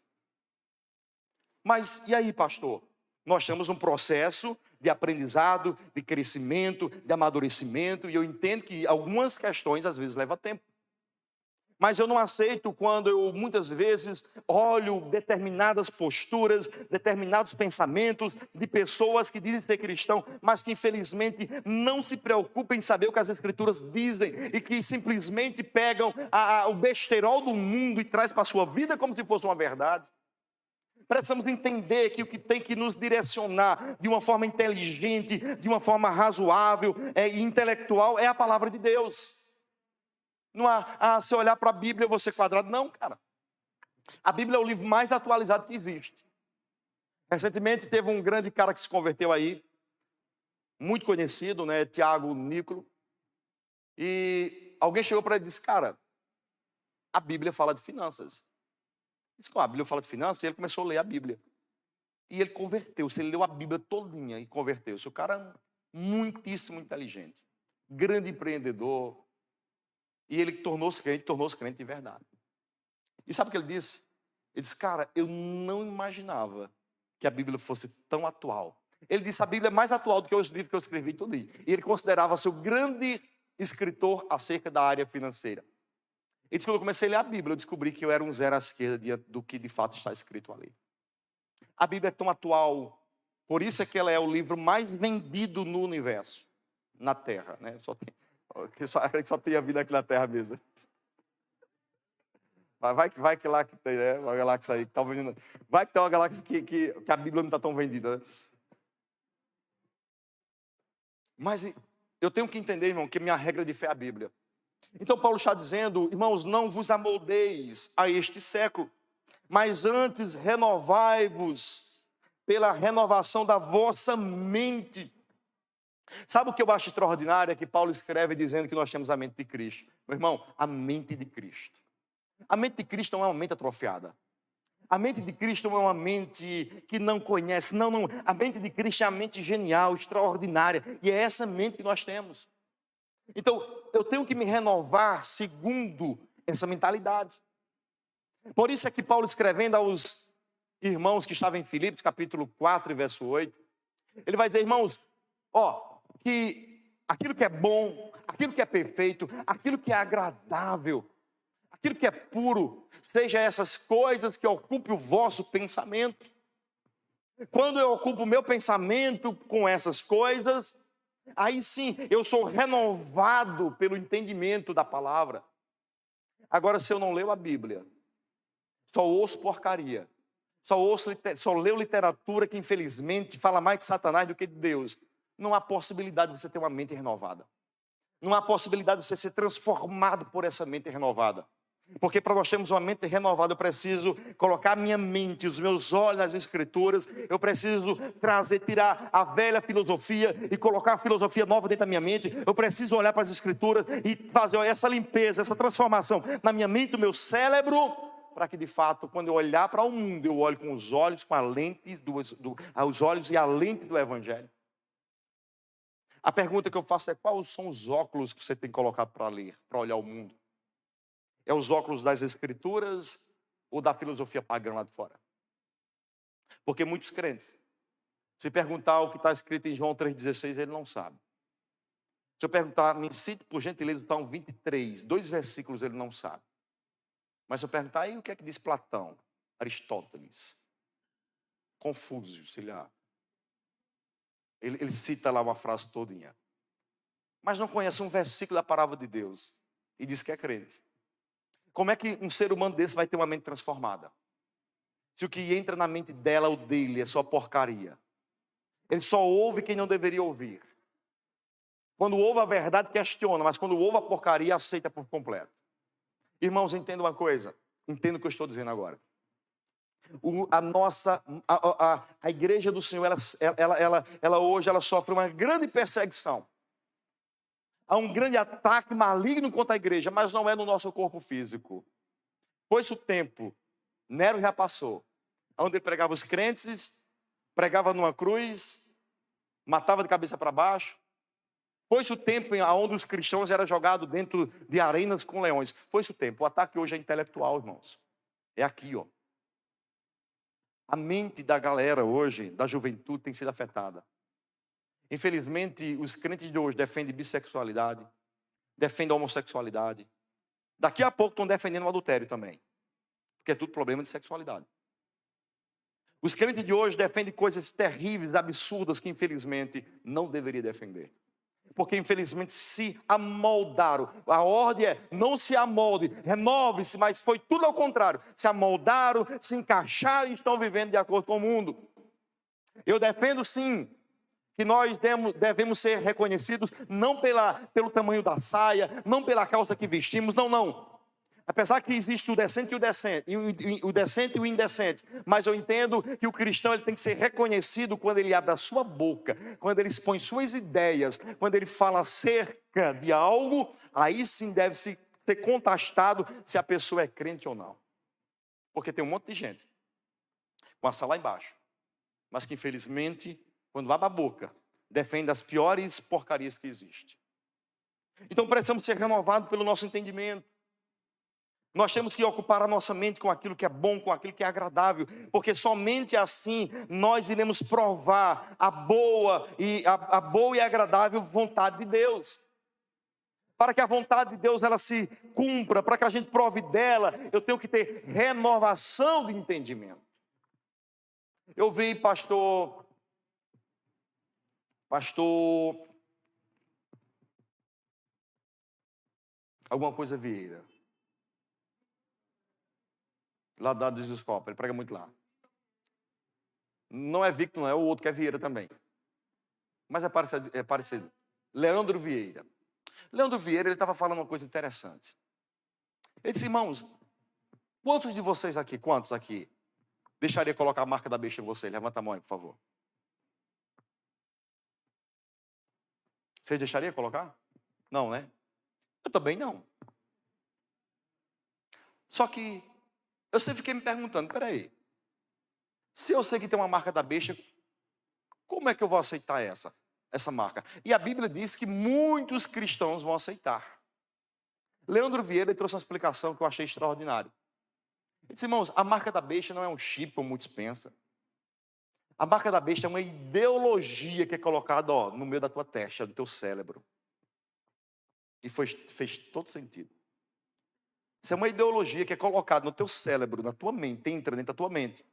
Mas, e aí, pastor? Nós temos um processo de aprendizado, de crescimento, de amadurecimento, e eu entendo que algumas questões, às vezes, levam tempo. Mas eu não aceito quando eu, muitas vezes, olho determinadas posturas, determinados pensamentos de pessoas que dizem ser cristão, mas que, infelizmente, não se preocupam em saber o que as Escrituras dizem e que simplesmente pegam o besterol do mundo e traz para a sua vida como se fosse uma verdade. Precisamos entender que o que tem que nos direcionar de uma forma inteligente, de uma forma razoável e intelectual é a palavra de Deus. Não há, se olhar para a Bíblia eu vou ser quadrado. Não, cara. A Bíblia é o livro mais atualizado que existe. Recentemente teve um grande cara que se converteu aí, muito conhecido, né, Tiago Nicolo. E alguém chegou para ele e disse, cara, a Bíblia fala de finanças. Disse que a Bíblia fala de finanças, e ele começou a ler a Bíblia. E ele converteu-se, ele leu a Bíblia todinha e converteu-se. O cara muitíssimo inteligente, grande empreendedor. E ele tornou-se crente de verdade. E sabe o que ele disse? Ele disse, cara, eu não imaginava que a Bíblia fosse tão atual. Ele disse, a Bíblia é mais atual do que os livros que eu escrevi todo dia. E ele considerava-se o grande escritor acerca da área financeira. Ele disse, quando eu comecei a ler a Bíblia, eu descobri que eu era um zero à esquerda diante do que de fato está escrito ali. A Bíblia é tão atual, por isso é que ela é o livro mais vendido no universo, na Terra, né? Só tem a vida aqui na Terra mesmo. Vai que lá que tem, né? Uma galáxia aí que está vendendo. Vai que tem uma galáxia que a Bíblia não está tão vendida, né? Mas eu tenho que entender, irmão, que minha regra de fé é a Bíblia. Então Paulo está dizendo, irmãos, não vos amoldeis a este século, mas antes renovai-vos pela renovação da vossa mente. Sabe o que eu acho extraordinário? É que Paulo escreve dizendo que nós temos a mente de Cristo. Meu irmão, a mente de Cristo. A mente de Cristo não é uma mente atrofiada. A mente de Cristo não é uma mente que não conhece. Não. A mente de Cristo é a mente genial, extraordinária. E é essa mente que nós temos. Então, eu tenho que me renovar segundo essa mentalidade. Por isso é que Paulo, escrevendo aos irmãos que estavam em Filipos, capítulo 4, verso 8, ele vai dizer, irmãos, que aquilo que é bom, aquilo que é perfeito, aquilo que é agradável, aquilo que é puro, seja essas coisas que ocupem o vosso pensamento. Quando eu ocupo o meu pensamento com essas coisas, Aí sim, eu sou renovado pelo entendimento da palavra. Agora, se eu não leio a Bíblia, só ouço porcaria, só leio literatura que infelizmente fala mais de Satanás do que de Deus, não há possibilidade de você ter uma mente renovada. Não há possibilidade de você ser transformado por essa mente renovada. Porque para nós termos uma mente renovada, eu preciso colocar a minha mente, os meus olhos nas Escrituras. Eu preciso tirar a velha filosofia e colocar a filosofia nova dentro da minha mente. Eu preciso olhar para as Escrituras e fazer essa limpeza, essa transformação na minha mente, no meu cérebro, para que de fato, quando eu olhar para o mundo, eu olhe com os olhos, com a lente os olhos e a lente do Evangelho. A pergunta que eu faço é: quais são os óculos que você tem que colocar para ler, para olhar o mundo? É os óculos das Escrituras ou da filosofia pagã lá de fora? Porque muitos crentes, se perguntar o que está escrito em João 3,16, ele não sabe. Se eu perguntar, me cite por gentileza o Salmo 23, 2 versículos, ele não sabe. Mas se eu perguntar, aí o que é que diz Platão, Aristóteles, Confúcio, sei lá. Ele cita lá uma frase todinha. Mas não conhece um versículo da palavra de Deus e diz que é crente. Como é que um ser humano desse vai ter uma mente transformada? Se o que entra na mente dela ou dele é só porcaria. Ele só ouve quem não deveria ouvir. Quando ouve a verdade, questiona, mas quando ouve a porcaria, aceita por completo. Irmãos, entenda uma coisa. Entenda o que eu estou dizendo agora. A igreja do Senhor, ela hoje sofre uma grande perseguição. Há um grande ataque maligno contra a igreja, mas não é no nosso corpo físico. Pois o tempo, Nero já passou, onde ele pregava os crentes, pregava numa cruz, matava de cabeça para baixo. Foi-se o tempo onde os cristãos eram jogados dentro de arenas com leões. Foi-se o tempo. O ataque hoje é intelectual, irmãos. É aqui, ó. A mente da galera hoje, da juventude, tem sido afetada. Infelizmente, os crentes de hoje defendem bissexualidade, defendem homossexualidade. Daqui a pouco estão defendendo o adultério também. Porque é tudo problema de sexualidade. Os crentes de hoje defendem coisas terríveis, absurdas, que infelizmente não deveria defender. Porque infelizmente se amoldaram. A ordem é: não se amolde, renove-se, mas foi tudo ao contrário. Se amoldaram, se encaixaram e estão vivendo de acordo com o mundo. Eu defendo sim que nós devemos ser reconhecidos não pelo tamanho da saia, não pela calça que vestimos, não. Apesar que existe o decente e o indecente, mas eu entendo que o cristão ele tem que ser reconhecido quando ele abre a sua boca, quando ele expõe suas ideias, quando ele fala acerca de algo, aí sim deve ser contestado se a pessoa é crente ou não. Porque tem um monte de gente com a sala lá embaixo, mas que infelizmente, quando abre a boca, defende as piores porcarias que existem. Então precisamos ser renovados pelo nosso entendimento. Nós temos que ocupar a nossa mente com aquilo que é bom, com aquilo que é agradável, porque somente assim nós iremos provar a boa e agradável vontade de Deus. Para que a vontade de Deus ela se cumpra, para que a gente prove dela, eu tenho que ter renovação de entendimento. Eu vi pastor alguma coisa Vieira, lá da Desescopa, ele prega muito lá. Não é Victor, não é o outro que é Vieira também. Mas é parecido. Leandro Vieira. Leandro Vieira, ele estava falando uma coisa interessante. Ele disse: irmãos, quantos de vocês aqui, deixaria colocar a marca da besta em você? Levanta a mão aí, por favor. Vocês deixariam colocar? Não, né? Eu também não. Só que eu sempre fiquei me perguntando, peraí, se eu sei que tem uma marca da besta, como é que eu vou aceitar essa marca? E a Bíblia diz que muitos cristãos vão aceitar. Leandro Vieira trouxe uma explicação que eu achei extraordinária. Ele disse: irmãos, a marca da besta não é um chip, como muitos pensam. A marca da besta é uma ideologia que é colocada no meio da tua testa, do teu cérebro. E fez todo sentido. Isso é uma ideologia que é colocada no teu cérebro, na tua mente, entra dentro da tua mente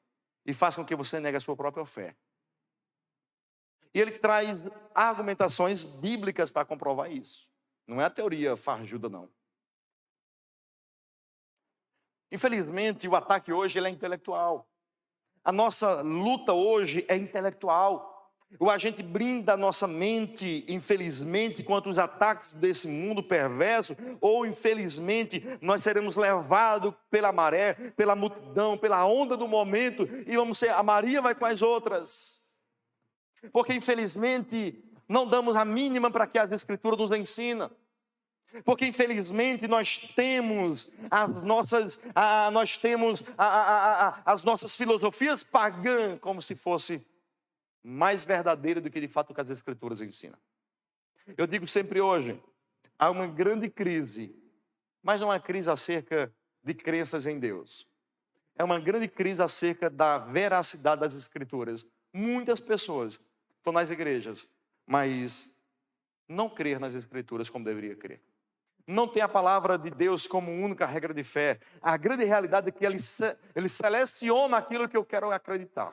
e faz com que você negue a sua própria fé. E ele traz argumentações bíblicas para comprovar isso. Não é a teoria farjuda, não. Infelizmente, o ataque hoje ele é intelectual. A nossa luta hoje é intelectual. Ou a gente brinda a nossa mente, infelizmente, contra os ataques desse mundo perverso, ou infelizmente nós seremos levados pela maré, pela multidão, pela onda do momento, e vamos ser, a Maria vai com as outras. Porque infelizmente não damos a mínima para que as Escrituras nos ensinam. Porque infelizmente nós temos as nossas filosofias pagãs como se fosse mais verdadeira do que de fato o que as Escrituras ensinam. Eu digo sempre hoje, há uma grande crise, mas não é uma crise acerca de crenças em Deus. É uma grande crise acerca da veracidade das Escrituras. Muitas pessoas estão nas igrejas, mas não crer nas Escrituras como deveria crer. Não tem a palavra de Deus como única regra de fé. A grande realidade é que ele seleciona aquilo que eu quero acreditar.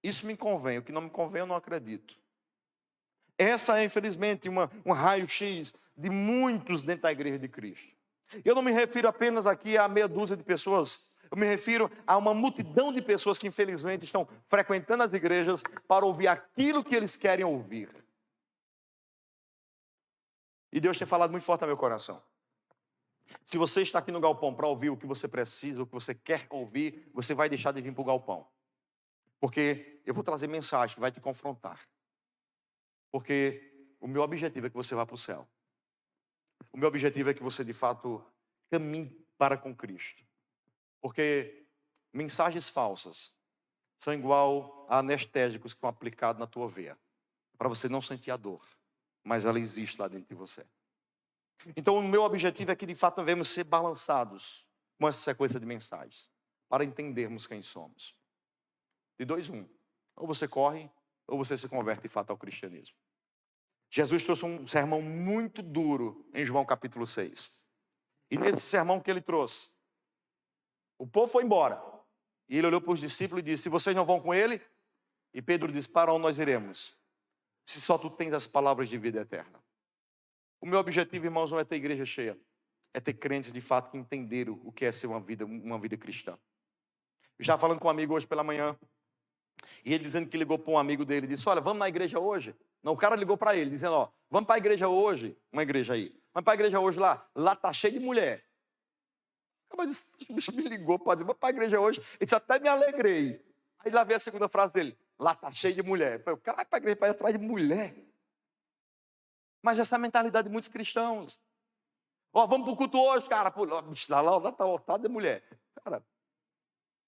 Isso me convém, o que não me convém eu não acredito. Essa é, infelizmente, um raio-x de muitos dentro da igreja de Cristo. Eu não me refiro apenas aqui a meia dúzia de pessoas, eu me refiro a uma multidão de pessoas que, infelizmente, estão frequentando as igrejas para ouvir aquilo que eles querem ouvir. E Deus tem falado muito forte ao meu coração. Se você está aqui no galpão para ouvir o que você precisa, o que você quer ouvir, você vai deixar de vir para o galpão. Porque eu vou trazer mensagem que vai te confrontar. Porque o meu objetivo é que você vá para o céu. O meu objetivo é que você, de fato, caminhe para com Cristo. Porque mensagens falsas são igual a anestésicos que estão aplicados na tua veia. Para você não sentir a dor. Mas ela existe lá dentro de você. Então, o meu objetivo é que, de fato, devemos ser balançados com essa sequência de mensagens. Para entendermos quem somos. De 2, 1. Ou você corre, ou você se converte de fato ao cristianismo. Jesus trouxe um sermão muito duro em João capítulo 6. E nesse sermão que ele trouxe, o povo foi embora. E ele olhou para os discípulos e disse, se vocês não vão com ele, e Pedro disse, para onde nós iremos? Se só tu tens as palavras de vida eterna. O meu objetivo, irmãos, não é ter igreja cheia. É ter crentes de fato que entenderam o que é ser uma vida cristã. Eu estava falando com um amigo hoje pela manhã. E ele dizendo que ligou para um amigo dele e disse, olha, vamos na igreja hoje? Não, o cara ligou para ele, dizendo, ó, vamos para a igreja hoje, uma igreja aí. Vamos para a igreja hoje lá está cheio de mulher. Mas o bicho me ligou para dizer, vamos para a igreja hoje. Ele disse, até me alegrei. Aí lá veio a segunda frase dele, lá está cheio de mulher. O cara vai para a igreja para ir atrás de mulher. Mas essa é a mentalidade de muitos cristãos. Ó, vamos para o culto hoje, cara. Pô, lá está lotado de mulher. Cara,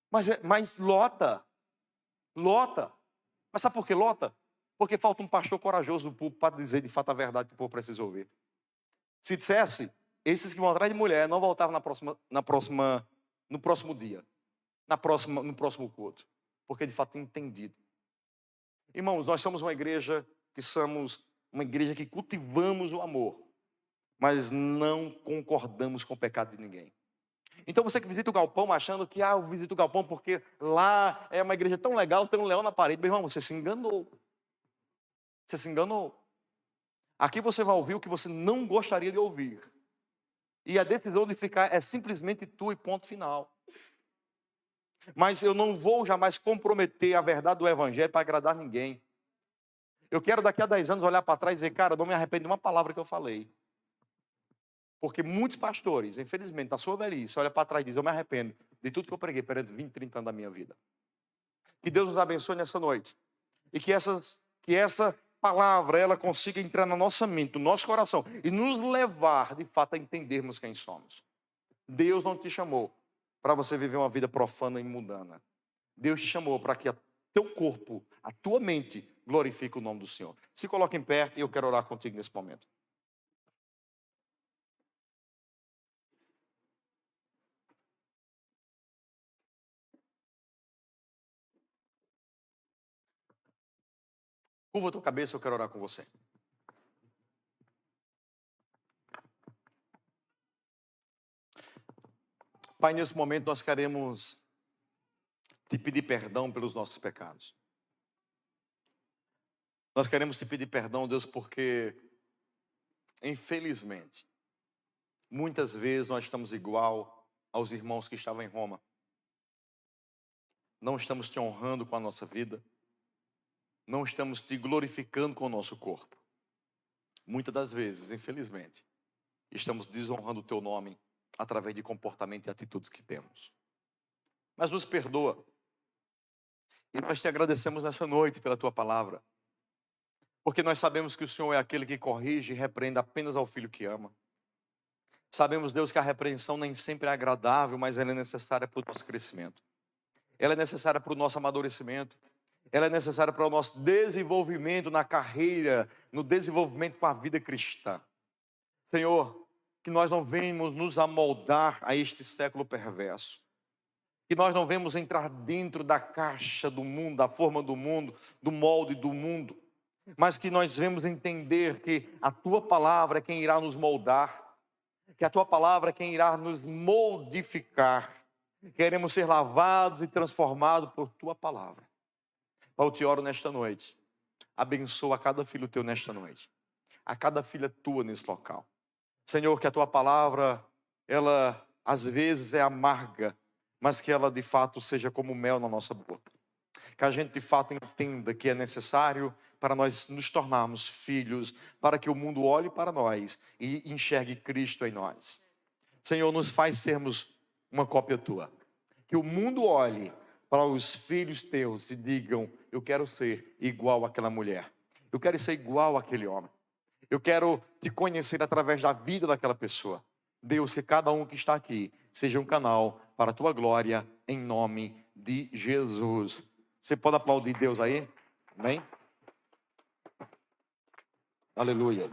mas lota. Mas sabe por que lota? Porque falta um pastor corajoso no púlpito para dizer de fato a verdade que o povo precisa ouvir. Se dissesse, esses que vão atrás de mulher não voltavam no próximo dia. No próximo culto. Porque de fato tem entendido. Irmãos, nós somos uma igreja que cultivamos o amor. Mas não concordamos com o pecado de ninguém. Então você que visita o galpão achando que eu visito o galpão porque lá é uma igreja tão legal, tem um leão na parede. Meu irmão, você se enganou. Você se enganou. Aqui você vai ouvir o que você não gostaria de ouvir. E a decisão de ficar é simplesmente tua e ponto final. Mas eu não vou jamais comprometer a verdade do evangelho para agradar ninguém. Eu quero daqui a 10 anos olhar para trás e dizer, cara, eu não me arrependo de uma palavra que eu falei. Porque muitos pastores, infelizmente, na sua velhice, olha para trás e diz, eu me arrependo de tudo que eu preguei perante 20, 30 anos da minha vida. Que Deus nos abençoe nessa noite. E que essa palavra, ela consiga entrar na nossa mente, no nosso coração, e nos levar, de fato, a entendermos quem somos. Deus não te chamou para você viver uma vida profana e mundana. Deus te chamou para que teu corpo, a tua mente, glorifique o nome do Senhor. Se coloque em pé e eu quero orar contigo nesse momento. Curva a tua cabeça, eu quero orar com você. Pai, nesse momento nós queremos te pedir perdão pelos nossos pecados. Nós queremos te pedir perdão, Deus, porque, infelizmente, muitas vezes nós estamos igual aos irmãos que estavam em Roma. Não estamos te honrando com a nossa vida. Não estamos te glorificando com o nosso corpo. Muitas das vezes, infelizmente, estamos desonrando o teu nome através de comportamento e atitudes que temos. Mas nos perdoa. E nós te agradecemos nessa noite pela tua palavra. Porque nós sabemos que o Senhor é aquele que corrige e repreende apenas ao filho que ama. Sabemos, Deus, que a repreensão nem sempre é agradável, mas ela é necessária para o nosso crescimento. Ela é necessária para o nosso amadurecimento. Ela é necessária para o nosso desenvolvimento na carreira, no desenvolvimento com a vida cristã. Senhor, que nós não venhamos nos amoldar a este século perverso. Que nós não venhamos entrar dentro da caixa do mundo, da forma do mundo, do molde do mundo. Mas que nós venhamos entender que a tua palavra é quem irá nos moldar. Que a tua palavra é quem irá nos modificar. Queremos ser lavados e transformados por tua palavra. Pai, eu te oro nesta noite. Abençoa cada filho teu nesta noite. A cada filha tua nesse local. Senhor, que a tua palavra, ela às vezes é amarga, mas que ela de fato seja como mel na nossa boca. Que a gente de fato entenda que é necessário para nós nos tornarmos filhos, para que o mundo olhe para nós e enxergue Cristo em nós. Senhor, nos faz sermos uma cópia tua. Que o mundo olhe para os filhos teus e digam: eu quero ser igual àquela mulher. Eu quero ser igual àquele homem. Eu quero te conhecer através da vida daquela pessoa. Deus, que cada um que está aqui seja um canal para a tua glória, em nome de Jesus. Você pode aplaudir Deus aí? Amém? Aleluia.